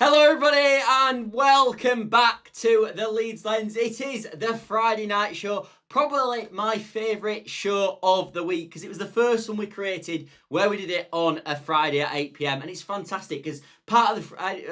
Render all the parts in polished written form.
Hello everybody and welcome back to the Leeds Lens. It is the Friday night show, probably my favourite show of the week because it was the first one we created where we did it on a Friday at 8 PM and it's fantastic because part of the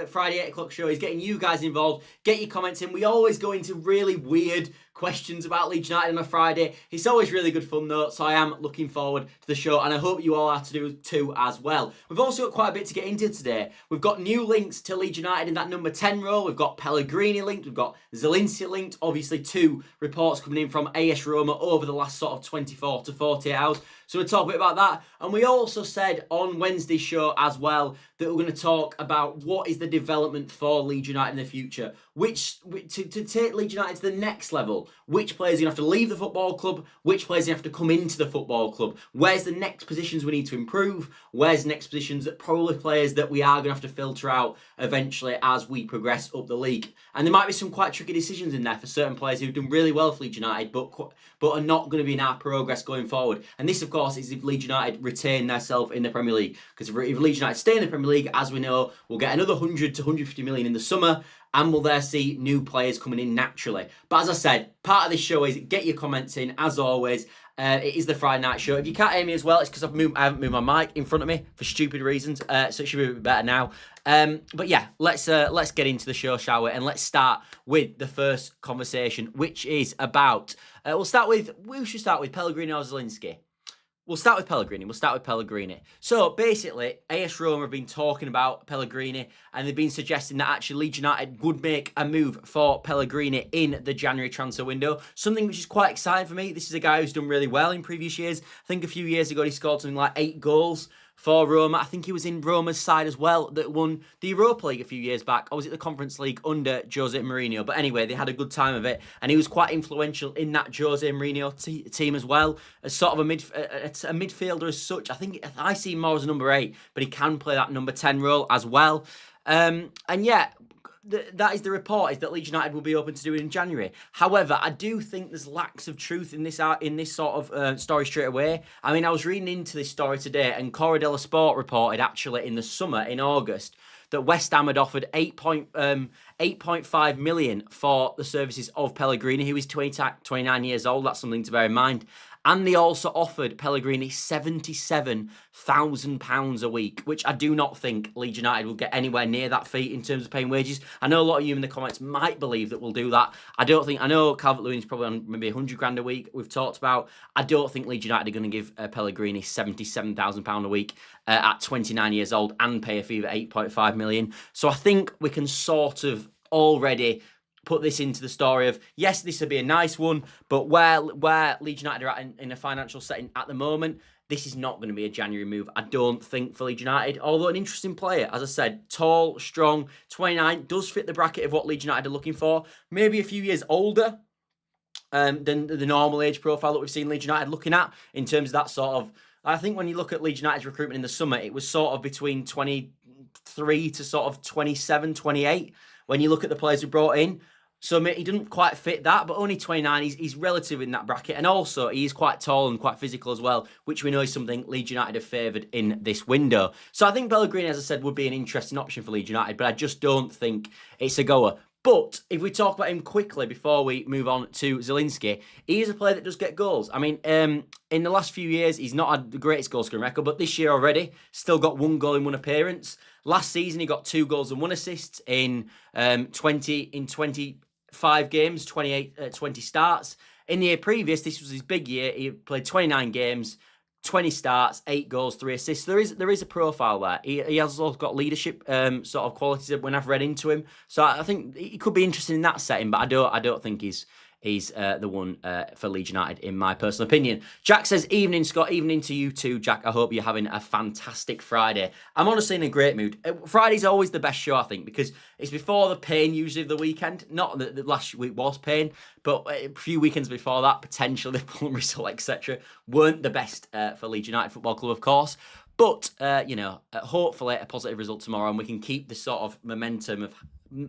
Friday 8 o'clock show is getting you guys involved, get your comments in. We always go into really weird questions about Leeds United on a Friday. It's always really good fun though, so I am looking forward to the show and I hope you all are to do too as well. We've also got quite a bit to get into today. We've got new links to Leeds United in that number 10 role. We've got Pellegrini linked, we've got Zielinski linked. Obviously 2 reports coming in from AS Roma over the last sort of 24 to 48 hours. So we'll talk a bit about that. And we also said on Wednesday's show as well that we're going to talk about what is the development for Leeds United in the future. To take Leeds United to the next level, which players are going to have to leave the football club, which players are going to have to come into the football club, where's the next positions we need to improve, where's the next positions that probably players that we are going to have to filter out eventually as we progress up the league. And there might be some quite tricky decisions in there for certain players who've done really well for Leeds United but are not going to be in our progress going forward. And this, of course, is if Leeds United retain themselves in the Premier League. Because if Leeds United stay in the Premier League, as we know, we'll get another 100 to 150 million in the summer, and we'll there see new players coming in naturally. But as I said, part of this show is get your comments in, as always. It is the Friday night show. If you can't hear me as well, it's because I haven't moved my mic in front of me for stupid reasons. So it should be a bit better now. But yeah, let's get into the show, shall we? And let's start with the first conversation, which is about. We should start with Pellegrini or Zielinski. We'll start with Pellegrini. So basically, AS Roma have been talking about Pellegrini and they've been suggesting that actually Leeds United would make a move for Pellegrini in the January transfer window. Something which is quite exciting for me. This is a guy who's done really well in previous years. I think a few years ago he scored something like 8 goals for Roma. I think he was in Roma's side as well that won the Europa League a few years back. Or was it the Conference League under Jose Mourinho? But anyway, they had a good time of it. And he was quite influential in that Jose Mourinho team as well. As sort of a midfielder as such. I see him more as a number 8. But he can play that number 10 role as well. And yeah, that is the report, is that Leeds United will be open to doing in January. However, I do think there's lacks of truth in this sort of story straight away. I mean, I was reading into this story today, and Corriere dello Sport reported actually in the summer, in August, that West Ham had offered 8.5 million for the services of Pellegrini, who is 29 years old. That's something to bear in mind. And they also offered Pellegrini £77,000 a week, which I do not think Leeds United will get anywhere near that fee in terms of paying wages. I know a lot of you in the comments might believe that we'll do that. I know Calvert-Lewin's probably on maybe 100 grand a week, we've talked about. I don't think Leeds United are going to give Pellegrini £77,000 a week at 29 years old and pay a fee of 8.5 million. So I think we can sort of already put this into the story of, yes, this would be a nice one, but where Leeds United are at in a financial setting at the moment, this is not going to be a January move, I don't think, for Leeds United. Although an interesting player, as I said, tall, strong, 29, does fit the bracket of what Leeds United are looking for. Maybe a few years older than the normal age profile that we've seen Leeds United looking at in terms of that sort of. I think when you look at Leeds United's recruitment in the summer, it was sort of between 23 to sort of 27, 28 when you look at the players we brought in. So he didn't quite fit that, but only 29, he's relative in that bracket. And also, he is quite tall and quite physical as well, which we know is something Leeds United have favoured in this window. So I think Pellegrini, as I said, would be an interesting option for Leeds United, but I just don't think it's a goer. But if we talk about him quickly before we move on to Zielinski, he is a player that does get goals. I mean, in the last few years, he's not had the greatest goal scoring record, but this year already, still got 1 goal in 1 appearance. Last season, he got 2 goals and 1 assist in 25 games, 20 starts. In the year previous, this was his big year. He played 29 games, 20 starts, 8 goals, 3 assists. There is a profile there. He has also got leadership sort of qualities when I've read into him. So I think he could be interesting in that setting, but I don't think he's the one for Leeds United, in my personal opinion. Jack says, evening, Scott. Evening to you too, Jack. I hope you're having a fantastic Friday. I'm honestly in a great mood. Friday's always the best show, I think, because it's before the pain usually of the weekend. Not that the last week was pain, but a few weekends before that, potentially the Fulham result, etc., weren't the best for Leeds United Football Club, of course. But, hopefully a positive result tomorrow and we can keep the sort of momentum of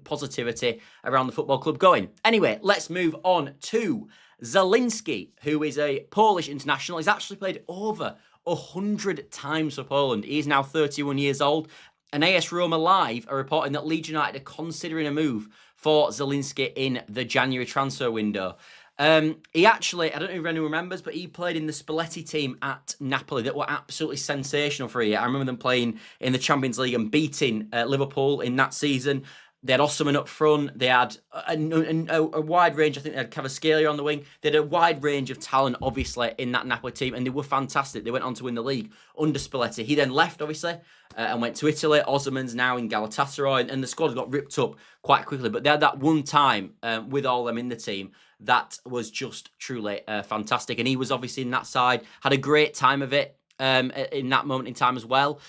positivity around the football club going. Anyway, let's move on to Zielinski, who is a Polish international. He's actually played over 100 times for Poland. He is now 31 years old. and AS Roma Live are reporting that Leeds United are considering a move for Zielinski in the January transfer window. He actually, I don't know if anyone remembers, but he played in the Spalletti team at Napoli that were absolutely sensational for a year. I remember them playing in the Champions League and beating Liverpool in that season. They had Osimhen up front. They had a wide range. I think they had Cavascalia on the wing. They had a wide range of talent, obviously, in that Napoli team, and they were fantastic. They went on to win the league under Spalletti. He then left, obviously, and went to Italy. Osimhen's now in Galatasaray, and the squad got ripped up quite quickly. But they had that one time with all them in the team that was just truly fantastic. And he was obviously in that side, had a great time of it in that moment in time as well.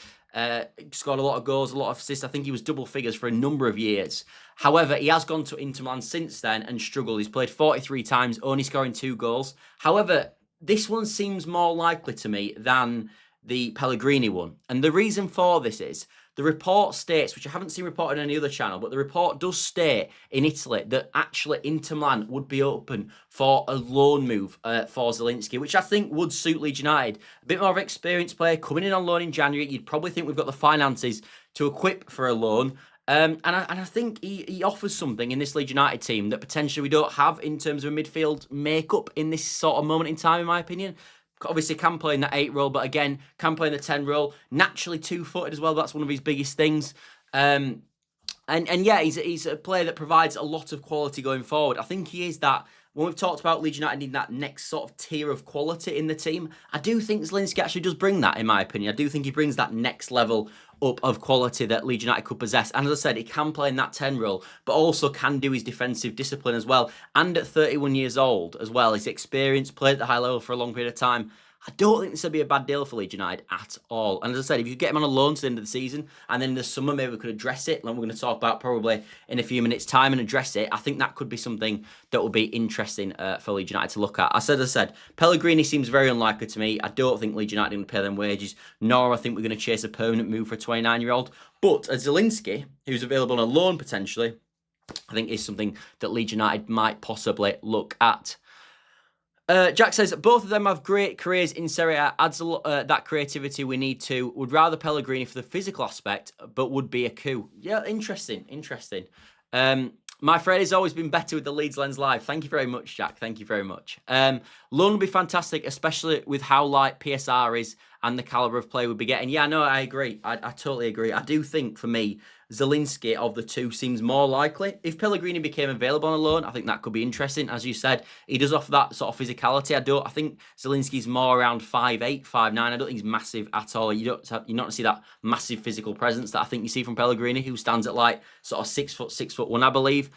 Scored a lot of goals, a lot of assists. I think he was double figures for a number of years. However, he has gone to Inter Milan since then and struggled. He's played 43 times, only scoring 2 goals. However, this one seems more likely to me than the Pellegrini one. And the reason for this is the report states, which I haven't seen reported on any other channel, but the report does state in Italy that actually Inter Milan would be open for a loan move for Zielinski, which I think would suit Leeds United. A bit more of an experienced player coming in on loan in January. You'd probably think we've got the finances to equip for a loan. And I think he offers something in this Leeds United team that potentially we don't have in terms of a midfield makeup in this sort of moment in time, in my opinion. Obviously can play in that 8 role, but again, can play in the 10 role. Naturally 2-footed as well. That's one of his biggest things. And yeah, he's a player that provides a lot of quality going forward. I think he is that. When we've talked about Leeds United needing that next sort of tier of quality in the team, I do think Zielinski actually does bring that, in my opinion. I do think he brings that next level up of quality that Leeds United could possess. And as I said, he can play in that 10 role, but also can do his defensive discipline as well. And at 31 years old as well, his experience, played at the high level for a long period of time. I don't think this would be a bad deal for Leeds United at all. And as I said, if you get him on a loan to the end of the season, and then in the summer maybe we could address it, like we're going to talk about probably in a few minutes' time and address it, I think that could be something that will be interesting for Leeds United to look at. As I said, Pellegrini seems very unlikely to me. I don't think Leeds United are going to pay them wages, nor I think we're going to chase a permanent move for a 29-year-old. But a Zielinski, who's available on a loan potentially, I think is something that Leeds United might possibly look at. Jack says, both of them have great careers in Serie A. Adds a lot, that creativity we need to. Would rather Pellegrini for the physical aspect, but would be a coup. Yeah, interesting. My friend has always been better with the Leeds Lens Live. Thank you very much, Jack. Thank you very much. Loan would be fantastic, especially with how light PSR is and the calibre of play we'd be getting. Yeah, no, I agree. I totally agree. I do think, for me, Zielinski of the two seems more likely. If Pellegrini became available on a loan, I think that could be interesting. As you said, he does offer that sort of physicality. I think Zielinski's more around 5'8", 5'9". I don't think he's massive at all. You're not see that massive physical presence that I think you see from Pellegrini, who stands at like sort of 6'1", I believe.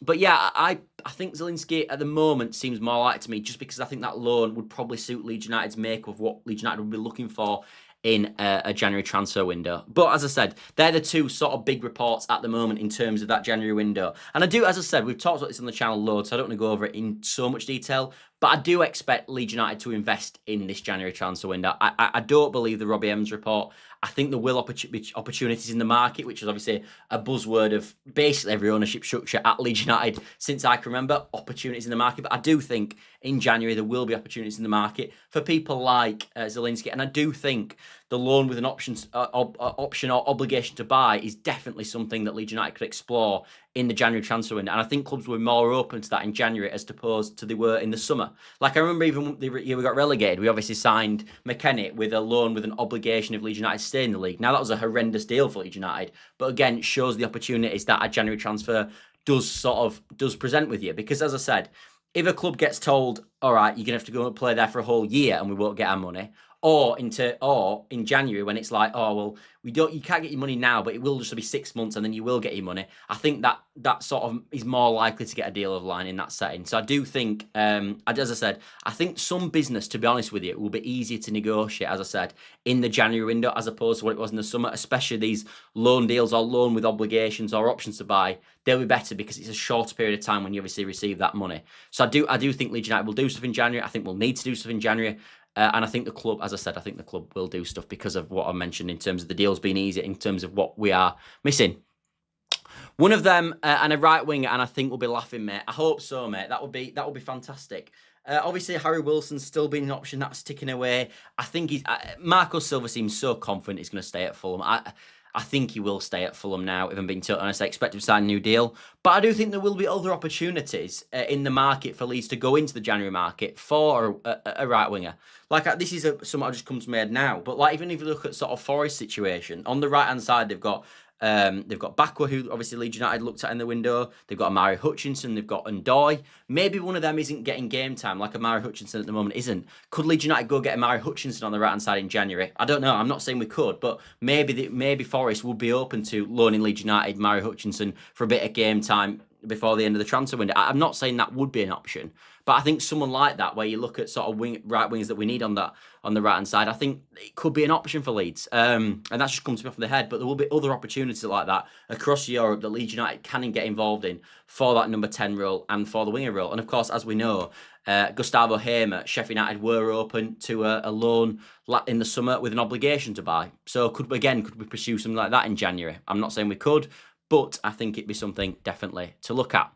But yeah, I think Zielinski at the moment seems more likely to me, just because I think that loan would probably suit Leeds United's make of what Leeds United would be looking for in a January transfer window. But as I said, they're the two sort of big reports at the moment in terms of that January window. And I do, as I said, we've talked about this on the channel loads, so I don't want to go over it in so much detail, but I do expect Leeds United to invest in this January transfer window. I don't believe the Robbie Evans report. I think there will be opportunities in the market, which is obviously a buzzword of basically every ownership structure at Leeds United since I can remember, opportunities in the market. But I do think in January there will be opportunities in the market for people like Zielinski. And I do think the loan with an option or obligation to buy is definitely something that Leeds United could explore in the January transfer window. And I think clubs were more open to that in January as opposed to they were in the summer. Like I remember even the year we got relegated, we obviously signed McKennie with a loan with an obligation if Leeds United stay in the league. Now that was a horrendous deal for Leeds United, but again, it shows the opportunities that a January transfer does present with you. Because as I said, if a club gets told, all right, you're going to have to go and play there for a whole year and we won't get our money, or in January when it's like, oh well, you can't get your money now, but it will just be 6 months and then you will get your money. I think that sort of is more likely to get a deal of line in that setting. So I do think, as I said, I think some business, to be honest with you, will be easier to negotiate, as I said, in the January window as opposed to what it was in the summer, especially these loan deals or loan with obligations or options to buy. They'll be better because it's a shorter period of time when you obviously receive that money. So I do think Leeds United will do stuff in January. I think we'll need to do stuff in January. And I think the club, as I said, I think the club will do stuff because of what I mentioned in terms of the deals being easy, in terms of what we are missing. One of them and a right winger, and I think we'll be laughing, mate. I hope so, mate. That would be fantastic. Obviously, Harry Wilson's still been an option that's ticking away. I think Marco Silva seems so confident he's going to stay at Fulham. I think he will stay at Fulham now, if I'm being totally honest. I expect him to sign a new deal. But I do think there will be other opportunities in the market for Leeds to go into the January market for a right winger. Like, this is something that just comes to my head now. But like, even if you look at sort of Forest's situation, on the right-hand side, they've got Bakwa, who obviously Leeds United looked at in the window. They've got Amari Hutchinson. They've got Ndoye. Maybe one of them isn't getting game time, like Amari Hutchinson at the moment isn't. Could Leeds United go get Amari Hutchinson on the right-hand side in January? I don't know. I'm not saying we could, but maybe Forest would be open to loaning Leeds United Amari Hutchinson for a bit of game time before the end of the transfer window. I'm not saying that would be an option, but I think someone like that, where you look at sort of right wingers that we need on the right hand side, I think it could be an option for Leeds. And that's just come to me off the head. But there will be other opportunities like that across Europe that Leeds United can get involved in for that number 10 role and for the winger role. And of course, as we know, Gustavo Hamer at Sheffield United were open to a loan in the summer with an obligation to buy. So could we pursue something like that in January? I'm not saying we could, but I think it'd be something definitely to look at.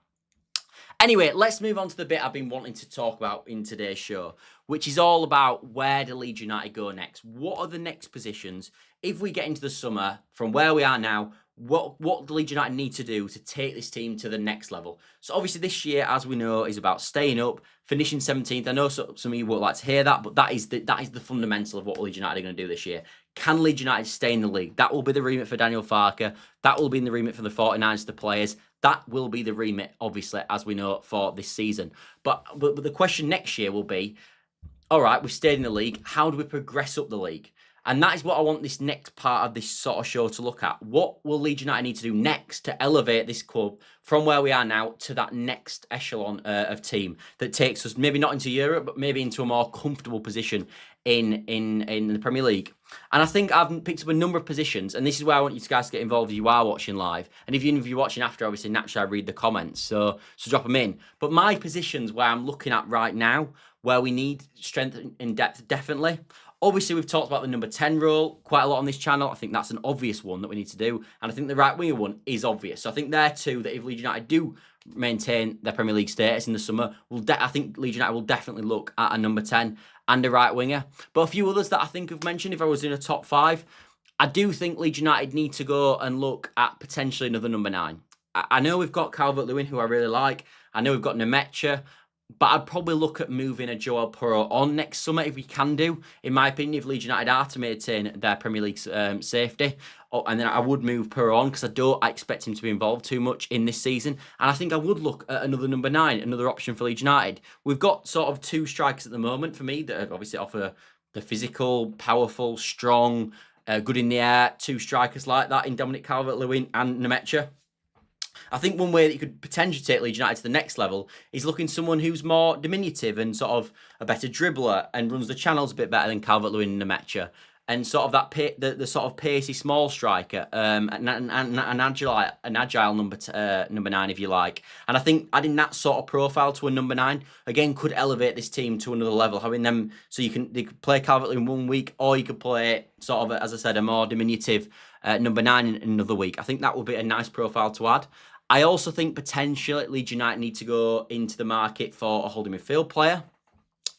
Anyway, let's move on to the bit I've been wanting to talk about in today's show, which is all about where do Leeds United go next? What are the next positions? If we get into the summer, from where we are now, what do Leeds United need to do to take this team to the next level? So obviously this year, as we know, is about staying up, finishing 17th. I know some of you would like to hear that, but that is the fundamental of what Leeds United are going to do this year. Can Leeds United stay in the league? That will be the remit for Daniel Farke. That will be in the remit for the 49ers, the players. That will be the remit, obviously, as we know, for this season. But the question next year will be, all right, we've stayed in the league. How do we progress up the league? And that is what I want this next part of this sort of show to look at. What will Leeds United need to do next to elevate this club from where we are now to that next echelon of team that takes us maybe not into Europe, but maybe into a more comfortable position in the Premier League? And I think I've picked up a number of positions, and this is where I want you guys to get involved if you are watching live. And if you're watching after, obviously, naturally, I read the comments, so drop them in. But my positions where I'm looking at right now, where we need strength and depth, definitely. Obviously, we've talked about the number 10 role quite a lot on this channel. I think that's an obvious one that we need to do. And I think the right winger one is obvious. So I think there too, that if Leeds United do maintain their Premier League status in the summer, I think Leeds United will definitely look at a number 10 and a right winger. But a few others that I think I've mentioned, if I was in a top 5, I do think Leeds United need to go and look at potentially another number 9. I know we've got Calvert-Lewin, who I really like. I know we've got Nemecha. But I'd probably look at moving a Joel Piroe on next summer if we can do. In my opinion, if Leeds United are to maintain their Premier League safety, and then I would move Piroe on, because I expect him to be involved too much in this season. And I think I would look at another number 9, another option for Leeds United. We've got sort of 2 strikers at the moment for me that obviously offer the physical, powerful, strong, good in the air, 2 strikers like that in Dominic Calvert-Lewin and Nemecha. I think one way that you could potentially take Leeds United to the next level is looking someone who's more diminutive and sort of a better dribbler and runs the channels a bit better than Calvert-Lewin and Nemecha, and sort of that the sort of pacey small striker, an agile number 9, if you like. And I think adding that sort of profile to a number 9 again could elevate this team to another level. Having them, so they could play Calvert-Lewin one week, or you could play sort of, as I said, a more diminutive number 9 in another week. I think that would be a nice profile to add. I also think potentially Leeds United need to go into the market for a holding midfield player.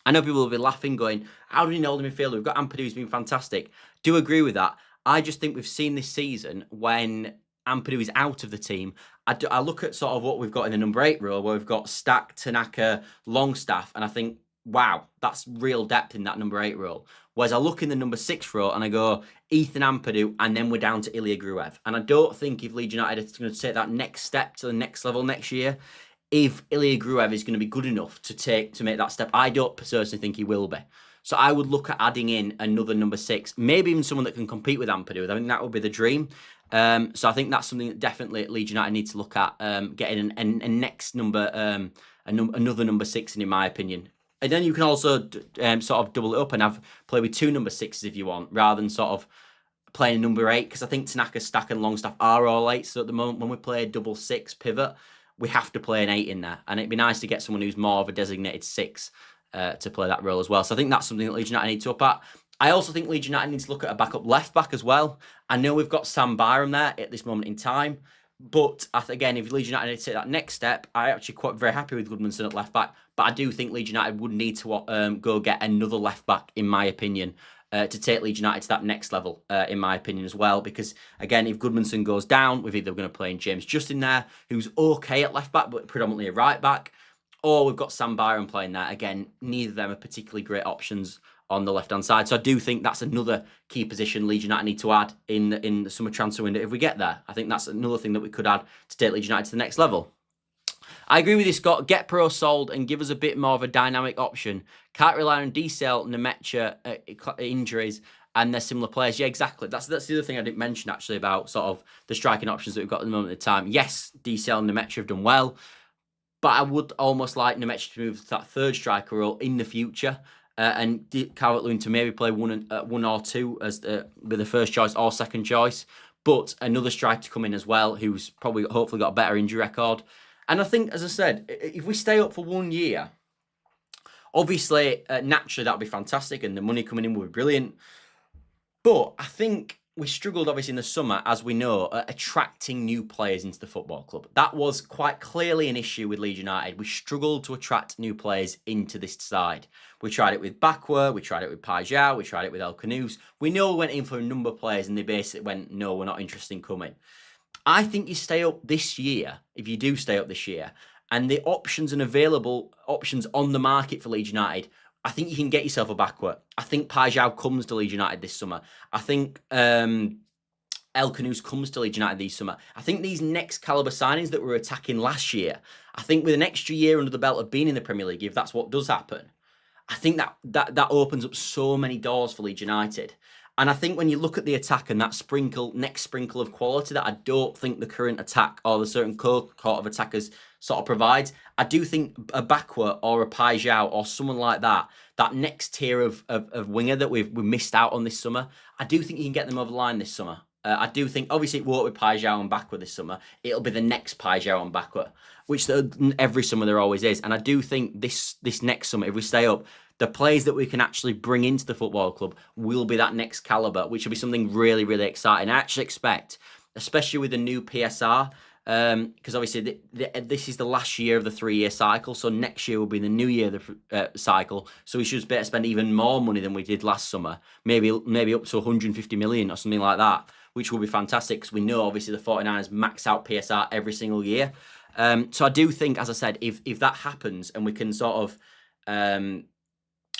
I know people will be laughing, going, how do we need a holding midfielder? We've got Ampadu, who's been fantastic. Do agree with that. I just think we've seen this season when Ampadu is out of the team, I look at sort of what we've got in the number 8 role, where we've got Stack, Tanaka, Longstaff, and I think, wow, that's real depth in that number 8 role. Whereas I look in the number 6 row and I go, Ethan Ampadu, and then we're down to Ilya Gruev. And I don't think if Leeds United is going to take that next step to the next level next year, if Ilya Gruev is going to be good enough to make that step, I don't personally think he will be. So I would look at adding in another number 6, maybe even someone that can compete with Ampadu. I think that would be the dream. So I think that's something that definitely Leeds United need to look at, getting a next number, another number 6 in my opinion. And then you can also sort of double it up and play with 2 number 6s if you want, rather than sort of playing number 8, because I think Tanaka, Stack and Longstaff are all 8. So at the moment, when we play a double 6 pivot, we have to play an 8 in there. And it'd be nice to get someone who's more of a designated 6 to play that role as well. So I think that's something that Leeds United need to up at. I also think Leeds United needs to look at a backup left back as well. I know we've got Sam Byram there at this moment in time, but again, if Leeds United need to take that next step, I'm actually quite very happy with Goodmanson at left back. But I do think Leeds United would need to go get another left back, in my opinion, to take Leeds United to that next level, in my opinion, as well. Because, again, if Goodmanson goes down, we're either going to play in James Justin there, who's okay at left-back, but predominantly a right-back, or we've got Sam Byron playing there. Again, neither of them are particularly great options on the left-hand side. So I do think that's another key position Leeds United need to add in the summer transfer window if we get there. I think that's another thing that we could add to take Leeds United to the next level. I agree with you, Scott. Get Piroe sold and give us a bit more of a dynamic option. Can't rely on Diesel, Nemecha injuries and they're similar players. Yeah, exactly. That's the other thing I didn't mention, actually, about sort of the striking options that we've got at the moment of time. Yes, Diesel and Nemecha have done well, but I would almost like Nemecha to move to that third striker role in the future. And Calvert-Lewin to maybe play one or two as with the first choice or second choice. But another striker to come in as well, who's probably hopefully got a better injury record. And I think, as I said, if we stay up for 1 year, obviously, naturally, that would be fantastic and the money coming in would be brilliant. But I think we struggled, obviously, in the summer, as we know, at attracting new players into the football club. That was quite clearly an issue with Leeds United. We struggled to attract new players into this side. We tried it with Bakwa, we tried it with Pajau, we tried it with El Canoes. We know we went in for a number of players and they basically went, no, we're not interested in coming. I think you stay up this year, if you do stay up this year, and the options and available options on the market for Leeds United, I think you can get yourself a Bakwa. I think Pajau comes to Leeds United this summer. I think El Canoes comes to Leeds United this summer. I think these next calibre signings that were attacking last year, I think with an extra year under the belt of being in the Premier League, if that's what does happen, I think that opens up so many doors for Leeds United. And I think when you look at the attack and that next sprinkle of quality that I don't think the current attack or the certain cohort of attackers sort of provides, I do think a Bakwa or a Pajau or someone like that next tier of winger that we missed out on this summer, I do think you can get them over the line this summer. I do think, obviously, it won't with Pajau and Bakwa this summer. It'll be the next Pajau and Bakwa, which every summer there always is. And I do think this next summer, if we stay up, the players that we can actually bring into the football club will be that next calibre, which will be something really, really exciting. I actually expect, especially with the new PSR, because obviously this is the last year of the 3-year cycle, so next year will be the new year of the cycle, so we should better spend even more money than we did last summer, maybe up to 150 million or something like that, which will be fantastic, because we know, obviously, the 49ers max out PSR every single year. So I do think, as I said, if that happens and we can sort of...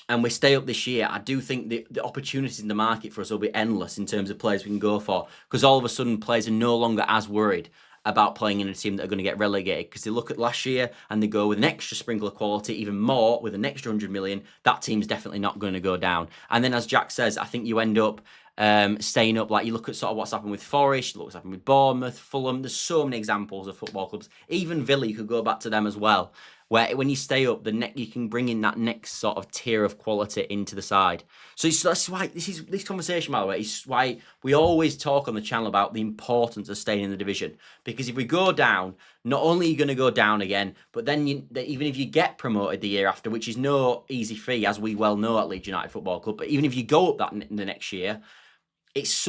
and we stay up this year, I do think the opportunities in the market for us will be endless in terms of players we can go for, because all of a sudden players are no longer as worried about playing in a team that are going to get relegated, because they look at last year and they go with an extra sprinkle of quality, even more, with an extra 100 million, that team's definitely not going to go down. And then, as Jack says, I think you end up staying up. Like, you look at sort of what's happened with Forest, look what's happened with Bournemouth, Fulham, there's so many examples of football clubs, even Villa, you could go back to them as well, where when you stay up, you can bring in that next sort of tier of quality into the side. So that's why this conversation, by the way, is why we always talk on the channel about the importance of staying in the division. Because if we go down, not only are you going to go down again, but then even if you get promoted the year after, which is no easy feat, as we well know at Leeds United Football Club, but even if you go up the next year, it's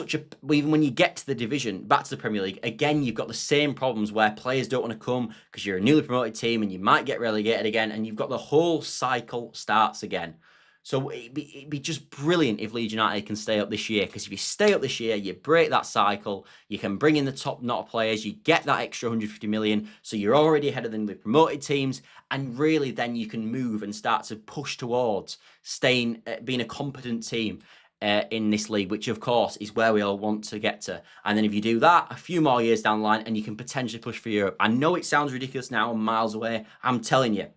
even when you get to the division, back to the Premier League, again, you've got the same problems where players don't want to come because you're a newly promoted team and you might get relegated again, and you've got the whole cycle starts again. So it'd be just brilliant if Leeds United can stay up this year, because if you stay up this year, you break that cycle, you can bring in the top knot players, you get that extra 150 million, so you're already ahead of the newly promoted teams, and really then you can move and start to push towards being a competent team in this league, which of course is where we all want to get to. And then if you do that, a few more years down the line, and you can potentially push for Europe. I know it sounds ridiculous now and miles away. I'm telling you,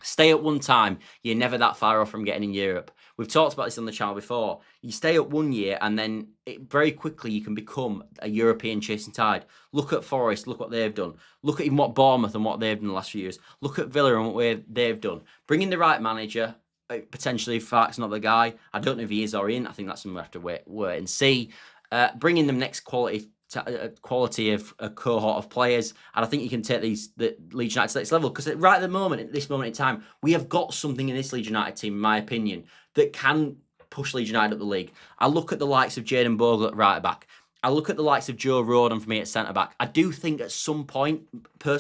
stay up one time, you're never that far off from getting in Europe. We've talked about this on the channel before. You stay up 1 year and then very quickly you can become a European chasing tide. Look at Forest, look what they've done. Look at even what Bournemouth and what they've done the last few years. Look at Villa and what they've done. Bring in the right manager. Potentially, Farke's not the guy. I don't know if he is or in. I think that's something we have to wait and see. Bring in the next quality of a cohort of players, and I think you can take the Leeds United to the next level, because right at this moment in time, we have got something in this Leeds United team, in my opinion, that can push Leeds United up the league. I look at the likes of Jayden Bogle at right back. I look at the likes of Joe Rodon for me at centre back. I do think at some point,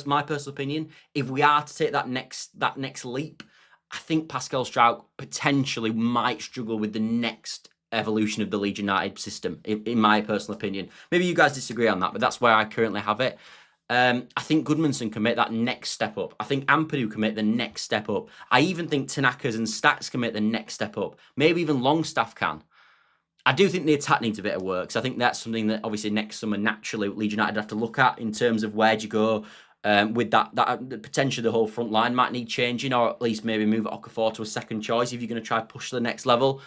my personal opinion, if we are to take that next leap, I think Pascal Struijk potentially might struggle with the next evolution of the Leeds United system, in my personal opinion. Maybe you guys disagree on that, but that's where I currently have it. I think Goodmanson can make that next step up. I think Ampadu can make the next step up. I even think Tanaka's and Stacks can make the next step up. Maybe even Longstaff can. I do think the attack needs a bit of work. So I think that's something that obviously next summer naturally Leeds United have to look at in terms of where do you go with that potentially the whole front line might need changing, or at least maybe move Okafor to a second choice if you're going to try to push to the next level.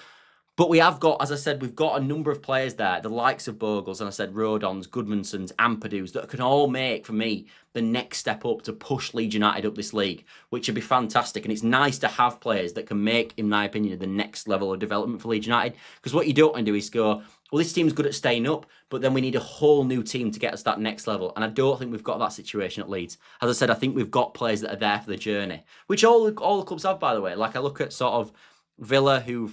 But we have got, as I said, we've got a number of players there, the likes of Bogles, and I said Rodons, Goodmansons, Ampadus, that can all make, for me, the next step up to push Leeds United up this league, which would be fantastic. And it's nice to have players that can make, in my opinion, the next level of development for Leeds United. Because what you don't want to do is go, well, this team's good at staying up, but then we need a whole new team to get us that next level. And I don't think we've got that situation at Leeds. As I said, I think we've got players that are there for the journey, which all the clubs have, by the way. Like I look at sort of Villa, who've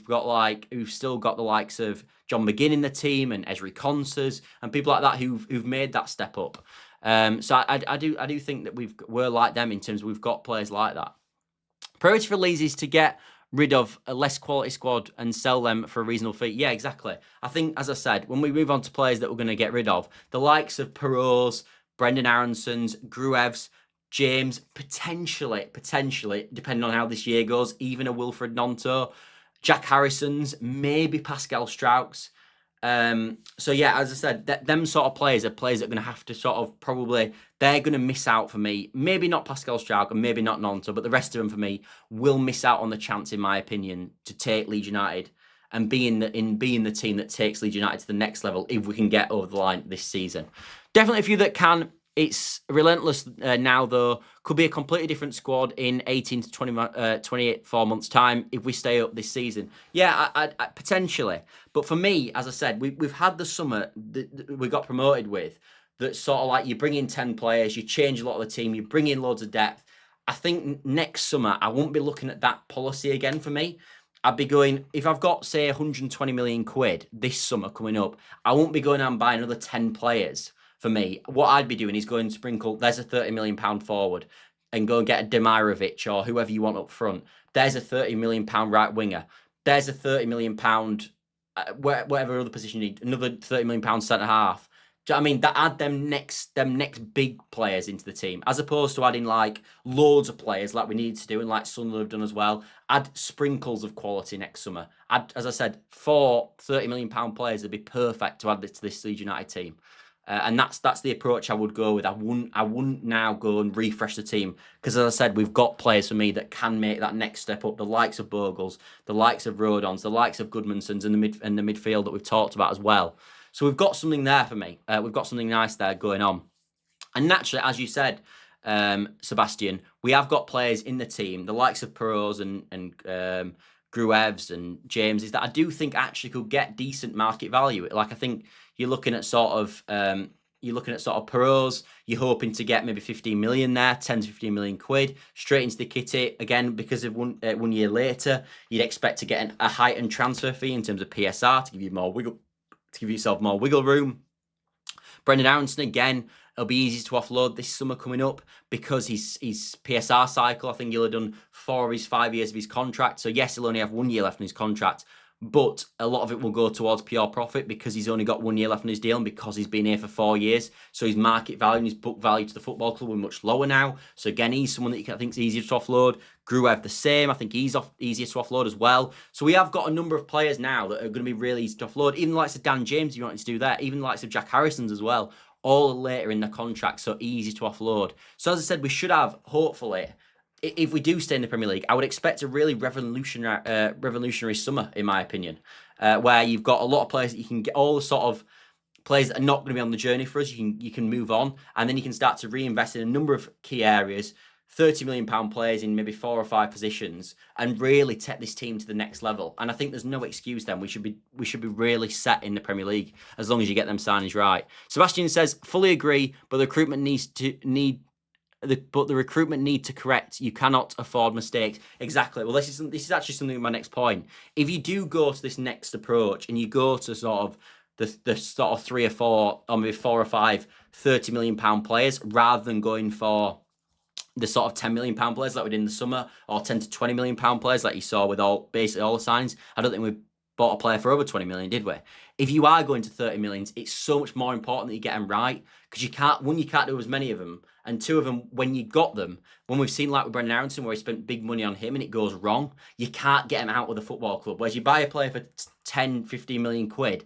still got the likes of John McGinn in the team and Ezri Konsa's and people like that who've made that step up. So I do think that we're like them in terms of we've got players like that. Priority for Leeds is to get rid of a less quality squad and sell them for a reasonable fee. Yeah, exactly. I think, as I said, when we move on to players that we're going to get rid of, the likes of Piroe's, Brendan Aaronson's, Gruev's, James, potentially, depending on how this year goes, even a Wilfred Gnonto, Jack Harrison's, maybe Pascal Strauch's. So yeah, as I said, them sort of players are players that are going to have to sort of probably, they're going to miss out for me. Maybe not Pascal Strauch and maybe not Gnonto, but the rest of them for me will miss out on the chance, in my opinion, to take Leeds United and being the team that takes Leeds United to the next level if we can get over the line this season. Definitely a few that can. It's relentless now, though. Could be a completely different squad in 18 to 24 months' time if we stay up this season. Yeah, I potentially. But for me, as I said, we've had the summer that we got promoted with that sort of like you bring in 10 players, you change a lot of the team, you bring in loads of depth. I think next summer, I won't be looking at that policy again for me. I'd be going, if I've got, say, 120 million quid this summer coming up, I won't be going out and buying another 10 players. For me, what I'd be doing is going to sprinkle, there's a £30 million forward and go and get a Demirovic or whoever you want up front. There's a £30 million right winger. There's a £30 million, whatever other position you need, another £30 million centre half. Do you know what I mean? That add them next big players into the team, as opposed to adding like loads of players like we need to do and like Sunderland have done as well. Add sprinkles of quality next summer. Add, as I said, 4 £30 million players would be perfect to add to this Leeds United team. And that's the approach I would go with. I wouldn't now go and refresh the team because, as I said, we've got players for me that can make that next step up. The likes of Bogles, the likes of Rodons, the likes of Goodmansons, and the midfield that we've talked about as well. So we've got something there for me. We've got something nice there going on. And naturally, as you said, Sebastian, we have got players in the team, the likes of Piroe's and Gruev's and James's, that I do think actually could get decent market value. Like I think you're looking at sort of Piroe's, you're hoping to get maybe 15 million there, 10 to 15 million quid straight into the kitty. Again, because of one year later, you'd expect to get a heightened transfer fee in terms of PSR to give you give yourself more wiggle room. Brendan Aaronson, again, it'll be easy to offload this summer coming up because his PSR cycle, I think he'll have done 4 of his 5 years of his contract. So yes, he'll only have 1 year left in his contract, but a lot of it will go towards pure profit because he's only got 1 year left in his deal and because he's been here for 4 years. So his market value and his book value to the football club are much lower now. So again, he's someone that I think is easier to offload. Gruev the same. I think he's easier to offload as well. So we have got a number of players now that are going to be really easy to offload. Even the likes of Dan James, if you wanted to do that. Even the likes of Jack Harrison's as well. All later in the contract, so easy to offload. So as I said, we should have, hopefully, if we do stay in the Premier League, I would expect a really revolutionary summer, in my opinion, where you've got a lot of players that you can get, all the sort of players that are not going to be on the journey for us. You can move on, and then you can start to reinvest in a number of key areas. £30 million players in maybe 4 or 5 positions, and really take this team to the next level. And I think there's no excuse then. We should be really set in the Premier League as long as you get them signings right. Sebastian says, fully agree, but the recruitment need to correct. You cannot afford mistakes. Exactly. Well, this is actually something of my next point. If you do go to this next approach and you go to sort of the sort of 3 or 4 or maybe 4 or 5 £30 million players rather than going for the sort of £10 million players like we did in the summer, or 10 to £20 million players like you saw with basically all the signs, I don't think bought a player for over 20 million, did we? If you are going to 30 millions, it's so much more important that you get them right, because you can't do as many of them, and two of them, when you got them, when we've seen like with Brendan Aaronson, where he spent big money on him and it goes wrong, you can't get him out with a football club. Whereas you buy a player for 10, 15 million quid,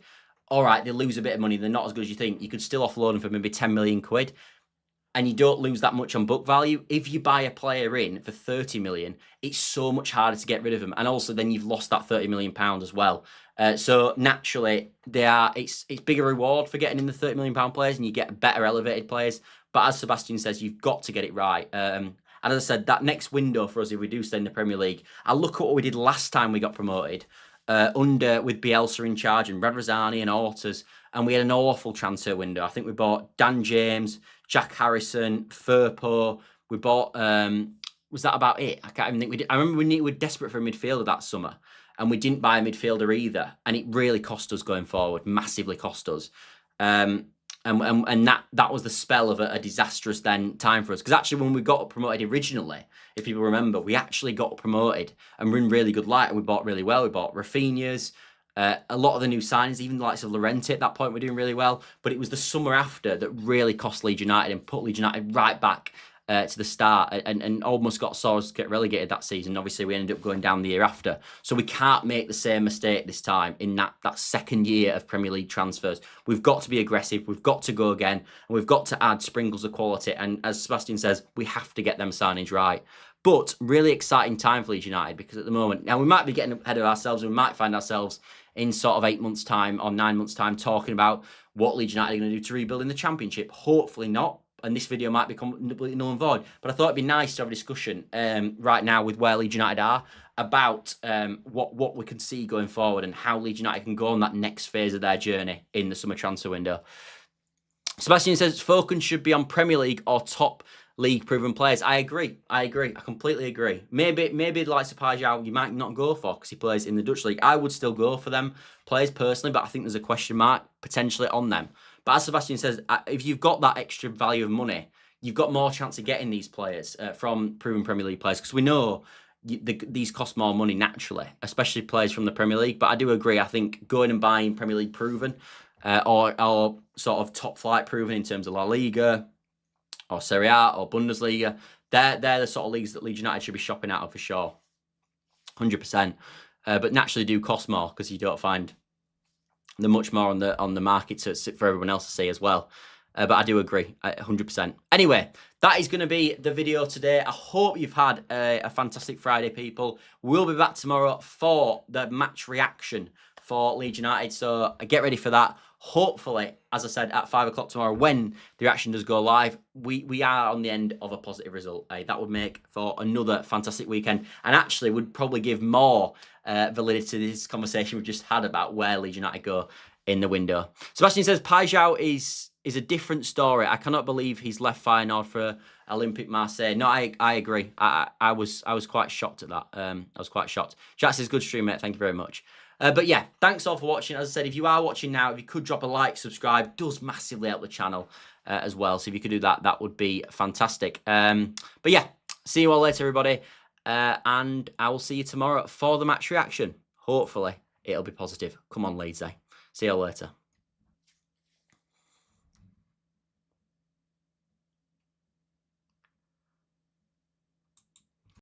all right, they lose a bit of money, they're not as good as you think. You could still offload them for maybe 10 million quid. And you don't lose that much on book value. If you buy a player in for 30 million, it's so much harder to get rid of them. And also then you've lost that 30 million pounds as well. So naturally, it's bigger reward for getting in the 30 million pound players, and you get better elevated players. But as Sebastian says, you've got to get it right. And as I said, that next window for us, if we do stay in the Premier League, I look at what we did last time we got promoted, with Bielsa in charge and Radrizzani and Ortas, and we had an awful transfer window. I think we bought Dan James, Jack Harrison, Firpo. We bought, was that about it? I can't even think we did. I remember we were desperate for a midfielder that summer, and we didn't buy a midfielder either. And it really cost us going forward, massively cost us. And that was the spell of a disastrous then time for us. Because actually, when we got promoted originally, if people remember, we actually got promoted and were in really good light, and we bought really well. We bought Rafinha's. A lot of the new signings, even the likes of Lorenzo at that point, were doing really well. But it was the summer after that really cost Leeds United and put Leeds United right back to the start, and almost saw us get relegated that season. Obviously, we ended up going down the year after. So we can't make the same mistake this time in that second year of Premier League transfers. We've got to be aggressive. We've got to go again. And we've got to add sprinkles of quality. And as Sebastian says, we have to get them signings right. But really exciting time for Leeds United, because at the moment, now we might be getting ahead of ourselves, and we might find ourselves in sort of 8 months' time or 9 months' time talking about what Leeds United are going to do to rebuild in the Championship. Hopefully not. And this video might become completely null and void. But I thought it'd be nice to have a discussion right now with where Leeds United are about what we can see going forward, and how Leeds United can go on that next phase of their journey in the summer transfer window. Sebastian says focus should be on Premier League or top league proven players. I agree. I completely agree. Maybe like Pajau, you might not go for, because he plays in the Dutch league. I would still go for them players personally, but I think there's a question mark potentially on them. But as Sebastian says, if you've got that extra value of money, you've got more chance of getting these players from proven Premier League players, because we know these cost more money naturally, especially players from the Premier League. But I do agree. I think going and buying Premier League proven or sort of top flight proven in terms of La Liga or Serie A or Bundesliga, they're the sort of leagues that Leeds United should be shopping out of for sure, 100%. But naturally do cost more, because you don't find them much more on the market for everyone else to see as well. But I do agree, 100%. Anyway, that is going to be the video today. I hope you've had a fantastic Friday, people. We'll be back tomorrow for the match reaction for Leeds United, so get ready for that. Hopefully, as I said, at 5 o'clock tomorrow, when the reaction does go live, we are on the end of a positive result. That would make for another fantastic weekend, and actually would probably give more validity to this conversation we've just had about where Leeds United go in the window. Sebastian says Pajau is a different story. I cannot believe he's left Feyenoord for Olympique Marseille. No, I agree. I was quite shocked at that. I was quite shocked. Jack says good stream, mate. Thank you very much. But yeah, thanks all for watching. As I said, if you are watching now, if you could drop a like, subscribe, does massively help the channel as well. So if you could do that, that would be fantastic. But yeah, see you all later, everybody. And I will see you tomorrow for the match reaction. Hopefully, it'll be positive. Come on, Leeds, eh? See you all later.